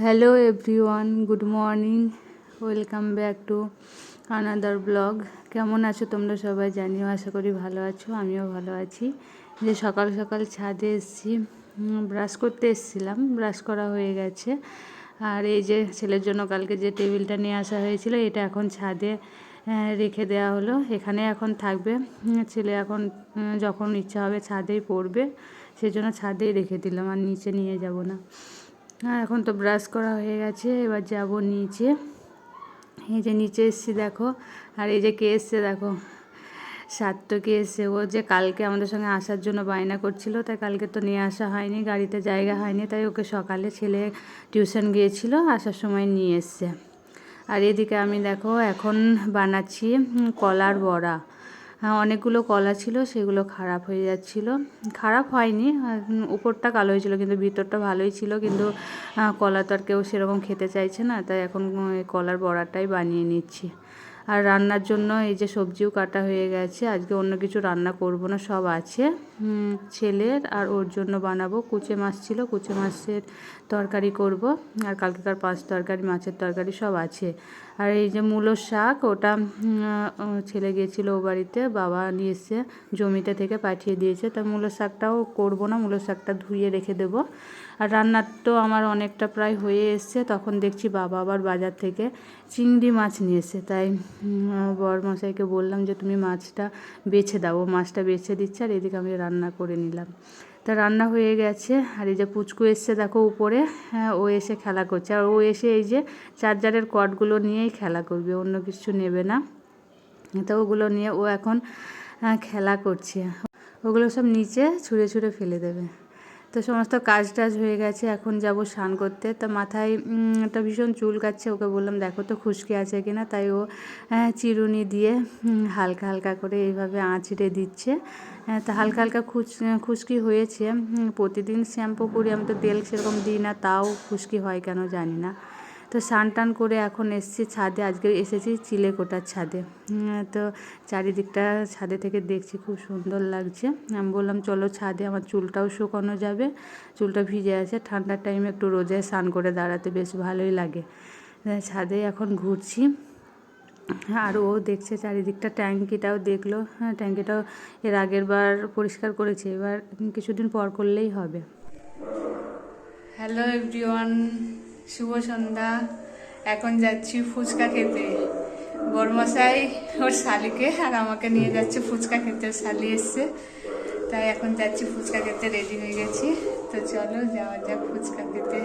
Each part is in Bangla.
Hello everyone, good morning, welcome back to another blog. কেমন আছো তোমরা সবাই? জানিও, আশা করি ভালো আছো। আমিও ভালো আছি। যে সকাল সকাল ছাদে এসেছি, ব্রাশ করতে এসেছিলাম, ব্রাশ করা হয়ে গেছে। আর এই যে ছেলের জন্য কালকে যে টেবিলটা নিয়ে আসা হয়েছিল, এটা এখন ছাদে রেখে দেওয়া হলো। এখানে এখন থাকবে। ছেলে এখন যখন ইচ্ছা হবে ছাদেই পড়বে, সেজন্য ছাদেই রেখে দিলাম, আর নিচে নিয়ে যাব না। হ্যাঁ, এখন তো ব্রাশ করা হয়ে গেছে, এবার যাব নিচে। এই যে নিচে এসছি দেখো, আর এই যে কে এসছে দেখো, সাত্তকে এসছে। ও যে কালকে আমাদের সঙ্গে আসার জন্য বায়না করছিল, তাই কালকে তো নিয়ে আসা হয়নি, গাড়িতে জায়গা হয়নি, তাই ওকে সকালে ছেলে টিউশন গিয়েছিল, আসার সময় নিয়ে এসছে। আর এদিকে আমি দেখো এখন বানাচ্ছি কলার বড়া। অনেকগুলো কলা ছিল, সেগুলো খারাপ হয়ে যাচ্ছিল। খারাপ হয়নি, উপরটা কালো হয়েছিল, কিন্তু ভিতরটা ভালোই ছিল। কিন্তু কলা তো আর কেউ সেরকম খেতে চাইছে না, তাই এখন কলার বড়াটাই বানিয়ে নিচ্ছি। আর রান্নার জন্য এই যে সবজিও কাটা হয়ে গেছে। আজকে অন্য কিছু রান্না করব না, সব আছে। ছেলের আর ওর জন্য বানাবো। কুচে মাছ ছিল, কুচে মাছের তরকারি করব। আর কালকেকার পাঁচ তরকারি, মাছের তরকারি সব আছে। আর এই যে মূলোর শাক, ওটা ছেলে গিয়েছিল ও বাড়িতে, বাবা নিয়ে এসে জমিতে থেকে পাঠিয়ে দিয়েছে। তা মূলোর শাকটাও করব না, মূলোর শাকটা ধুয়ে রেখে দেবো। আর রান্নার তো আমার অনেকটা প্রায় হয়ে এসছে। তখন দেখছি বাবা আবার বাজার থেকে চিংড়ি মাছ নিয়ে এসে, তাই বরমশাইকে বললাম যে তুমি মাছটা বেছে দাও। ও মাছটা বেছে দিচ্ছে, আর এদিকে আমি রান্না করে নিলাম। তা রান্না হয়ে গেছে। আর এই যে পুচকু এসছে দেখো উপরে, ও এসে খেলা করছে। আর ও এসে এই যে চার্জারের কর্ডগুলো নিয়েই খেলা করবে, অন্য কিছু নেবে না। তো ওগুলো নিয়ে ও এখন খেলা করছে। ওগুলো সব নিচে ছুঁড়ে ছুঁড়ে ফেলে দেবে। তো সমস্ত কাজ টাজ হয়ে গেছে, এখন যাব স্নান করতে। তা মাথায় একটা ভীষণ চুল কাটছে, ওকে বললাম দেখো তো খুশকি আছে কিনা। তাই ও চিরুনি দিয়ে হালকা হালকা করে এইভাবে আঁচড়ে দিচ্ছে। তা হালকা হালকা খুশকি হয়েছে। প্রতিদিন শ্যাম্পু করি, আমি তো তেল সেরকম দিই না, তাও খুশকি হয় কেন জানি না। তো স্নান টান করে এখন এসেছি ছাদে। আজকে এসেছি চিলেকোঠার ছাদে। তো চারিদিকটা ছাদে থেকে দেখছি, খুব সুন্দর লাগছে। আমি বললাম চলো ছাদে, আমার চুলটাও শুকানো যাবে, চুলটা ভিজে আছে। ঠান্ডার টাইমে একটু রোদে স্নান করে দাঁড়াতে বেশ ভালোই লাগে। ছাদে এখন ঘুরছি। আর ও দেখছে চারিদিকটা, ট্যাঙ্কিটাও দেখলো। ট্যাঙ্কিটাও এর আগের বার পরিষ্কার করেছে, এবার কিছুদিন পর করলেই হবে। হ্যালো এভরিওয়ান, শুভ সন্ধ্যা। এখন যাচ্ছি ফুচকা খেতে। বরমশাই ওর শালিকে আর আমাকে নিয়ে যাচ্ছে ফুচকা খেতে, শালি এসছে, তাই এখন যাচ্ছি ফুচকা খেতে, রেডি হয়ে গেছি। তো চলো যাওয়া যাক ফুচকা খেতে।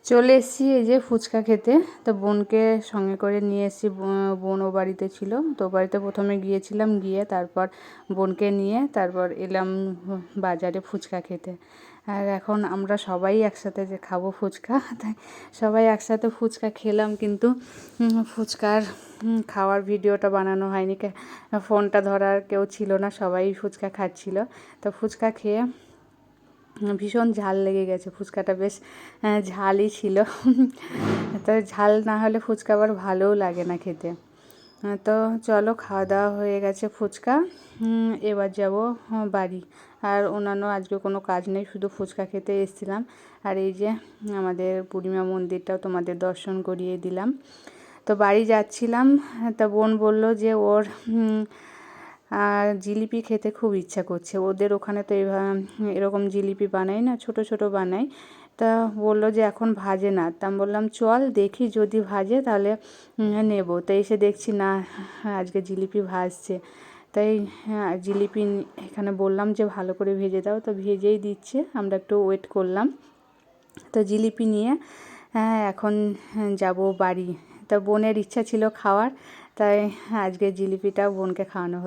চলে এসেছি এই যে ফুচকা খেতে। তো বোনকে সঙ্গে করে নিয়ে এসেছি, বোন ও বাড়িতে ছিল। তো বাড়িতে প্রথমে গিয়েছিলাম, গিয়ে তারপর বোনকে নিয়ে তারপর এলাম বাজারে ফুচকা খেতে। আর এখন আমরা সবাই একসাথে যে খাবো ফুচকা, তাই সবাই একসাথে ফুচকা খেলাম। কিন্তু ফুচকার খাওয়ার ভিডিওটা বানানো হয়নি, ফোনটা ধরার কেউ ছিল না, সবাই ফুচকা খাচ্ছিল। তো ফুচকা খেয়ে ভীষণ ঝাল লেগে গেছে, ফুচকাটা বেশ ঝালই ছিল। তো ঝাল না হলে ফুচকা আবার ভালোও লাগে না খেতে। তো চলো, খাওয়া দাওয়া হয়ে গেছে ফুচকা, এবার যাব বাড়ি। আর অন্যান্য আজকে কোনো কাজ নেই, শুধু ফুচকা খেতে এসেছিলাম। আর এই যে আমাদের পূর্ণিমা মন্দিরটাও তোমাদের দর্শন করিয়ে দিলাম। তো বাড়ি যাচ্ছিলাম, তা বোন বলল যে ওর আর জিলিপি খেতে খুব ইচ্ছা করছে। ওদের ওখানে তো এরকম জিলিপি বানাই না, ছোট ছোট বানাই। তা বললো যে এখন ভাজে না। তা আমি বললাম চল দেখি, যদি ভাজে তাহলে নেব। তো এসে দেখছি না, আজকে জিলিপি ভাজছে। তাই জিলিপি এখানে বললাম যে ভালো করে ভেজে দাও, তো ভেজেই দিচ্ছে। আমরা একটু ওয়েট করলাম। তো জিলিপি নিয়ে এখন যাব বাড়ি। তা বোনের ইচ্ছা ছিল খাওয়ার, তাই আজকে জিলিপিটা বোনকে খাওয়ানো হলো।